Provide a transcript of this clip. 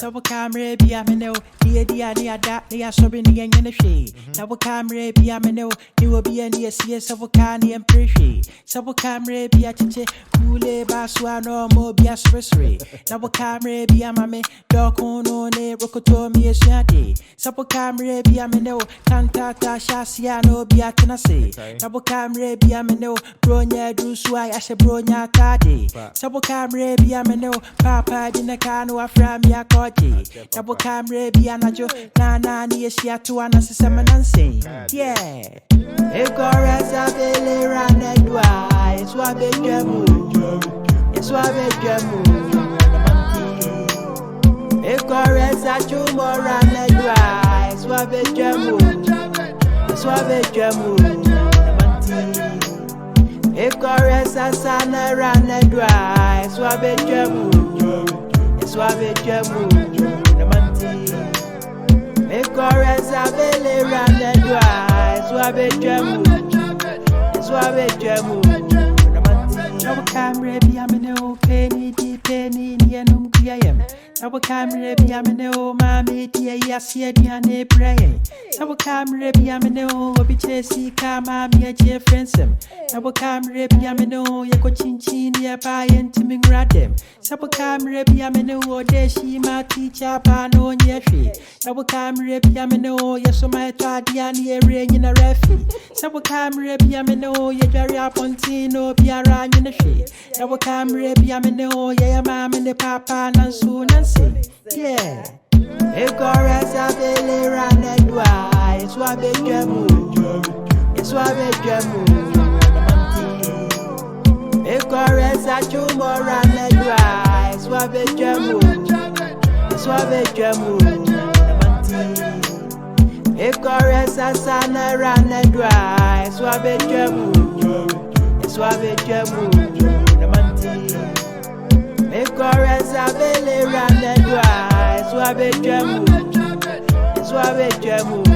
Sabo camera be a meno, dear that they are sobbing again in the shade. Sabo camera be a meno, you will be a near CS of Cani and Pretty. Sabo camera be a chiche, coole baswa no more be a sorcery. Sabo camera be a mame, dog on ne, rocoto me a shanty. Sabo camera be a meno, cantata shasiano be a tenase. Sabo camera be a meno, bronya do swai as a bronya tadi. Sabo camera be a meno, papa dina cano afram ya kodi. Sabo camera be a najo, nana ni a shiatu and a semanansi. Yeah. Ekorez a vele ranedwa, it's what be jamu, it's what be jamu. Ekorez a chumo ranedwa, it's what be jamu, it's what be jamu. Ekorez a sana ranedwa, it's what be jamu, it's what be jamu. Ekorez a vele ranedwa. Swabe jamu, swabe jamu. Sabo camera be a meno, penny di penny nianum kuyam. Sabo camera be a meno, mammy dear yasia diane praying. Sabo camera be a meno, be chessy kama me a dear friendsome. Sabo camera be a meno, yako chinchin ya pie and timing radem. Sabo camera be a meno, de she ma teacher pano nyefi. Sabo camera be a meno, yaso my tadiani ring in a refi. Sabo camera be a meno, ya jari apontino be a ran in the shade. Sabo camera be a meno, ya mam and the papa and soon and say, yeah. Ekorez a vele ranedwa, it's what be jamu, it's what be jamu. Ekorez a chumo ranedwa, it's what be jamu, it's what be jamu. Ekorez a sana ranedwa, it's what be jamu, it's what be jamu. Ekorez a vele ranedwa, it's what be jamu, it's what be jamu.